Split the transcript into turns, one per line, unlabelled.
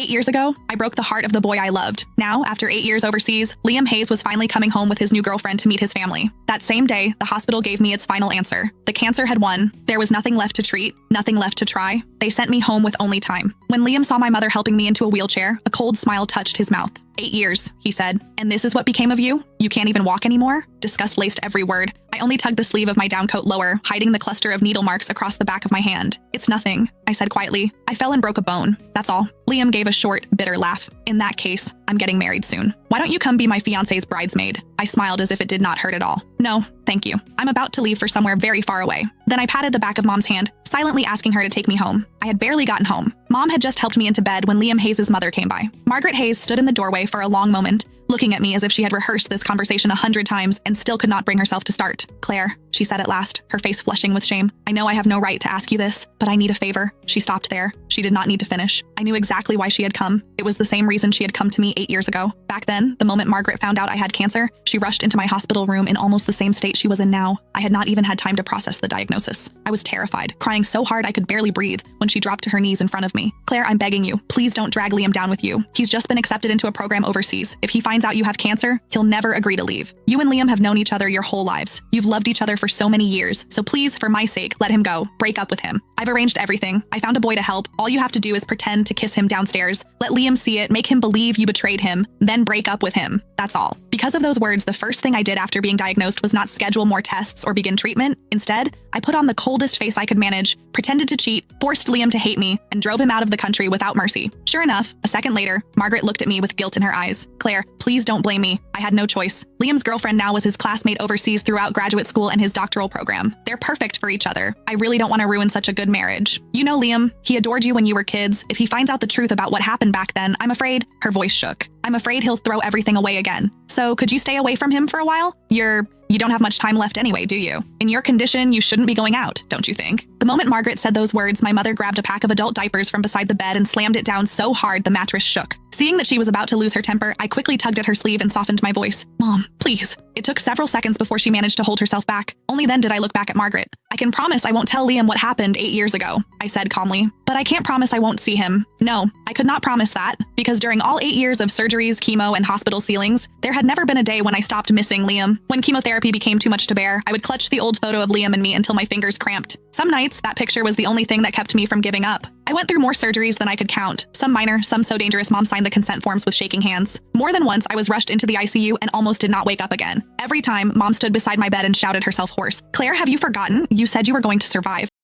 8 years ago, I broke the heart of the boy I loved. Now, after 8 years overseas, Liam Hayes was finally coming home with his new girlfriend to meet his family. That same day, the hospital gave me its final answer. The cancer had won. There was nothing left to treat, nothing left to try. They sent me home with only time. When Liam saw my mother helping me into a wheelchair, a cold smile touched his mouth. 8 years, he said. And this is what became of you? You can't even walk anymore? Disgust laced every word. I only tugged the sleeve of my down coat lower, hiding the cluster of needle marks across the back of my hand. It's nothing, I said quietly. I fell and broke a bone. That's all. Liam gave a short, bitter laugh. In that case, I'm getting married soon. Why don't you come be my fiancé's bridesmaid? I smiled as if it did not hurt at all. No, thank you. I'm about to leave for somewhere very far away. Then I patted the back of Mom's hand, silently asking her to take me home. I had barely gotten home. Mom had just helped me into bed when Liam Hayes' mother came by. Margaret Hayes stood in the doorway for a long moment, looking at me as if she had rehearsed this conversation 100 times and still could not bring herself to start. Claire, she said at last, her face flushing with shame. I know I have no right to ask you this, but I need a favor. She stopped there. She did not need to finish. I knew exactly why she had come. It was the same reason she had come to me 8 years ago. Back then, the moment Margaret found out I had cancer, she rushed into my hospital room in almost the same state she was in now. I had not even had time to process the diagnosis. I was terrified, crying so hard I could barely breathe when she dropped to her knees in front of me. Claire, I'm begging you, please don't drag Liam down with you. He's just been accepted into a program overseas. If he finds out you have cancer, he'll never agree to leave. You and Liam have known each other your whole lives. You've loved each other for so many years, so please, for my sake, let him go. Break up with him. I've arranged everything. I found a boy to help. All you have to do is pretend to kiss him downstairs. Let Liam see it, make him believe you betrayed him, then break up with him. That's all. Because of those words, the first thing I did after being diagnosed was not schedule more tests or begin treatment. Instead, I put on the coldest face I could manage, pretended to cheat, forced Liam to hate me, and drove him out of the country without mercy. Sure enough, a second later, Margaret looked at me with guilt in her eyes. Claire, please don't blame me. I had no choice. Liam's girlfriend now was his classmate overseas throughout graduate school and his doctoral program. They're perfect for each other. I really don't want to ruin such a good marriage. You know Liam, he adored you when you were kids. If he finds out the truth about what happened back then, I'm afraid, her voice shook. I'm afraid he'll throw everything away again. So could you stay away from him for a while? You don't have much time left anyway, do you? In your condition, you shouldn't be going out, don't you think? The moment Margaret said those words, my mother grabbed a pack of adult diapers from beside the bed and slammed it down so hard the mattress shook. Seeing that she was about to lose her temper, I quickly tugged at her sleeve and softened my voice. Mom, please. It took several seconds before she managed to hold herself back. Only then did I look back at Margaret. I can promise I won't tell Liam what happened 8 years ago, I said calmly. But I can't promise I won't see him. No, I could not promise that, because during all 8 years of surgeries, chemo, and hospital ceilings, there had never been a day when I stopped missing Liam. When chemotherapy became too much to bear, I would clutch the old photo of Liam and me until my fingers cramped. Some nights, that picture was the only thing that kept me from giving up. I went through more surgeries than I could count. Some minor, some so dangerous Mom signed the consent forms with shaking hands. More than once, I was rushed into the ICU and almost did not wake up again. Every time, Mom stood beside my bed and shouted herself hoarse. Claire, have you forgotten? You said you were going to survive.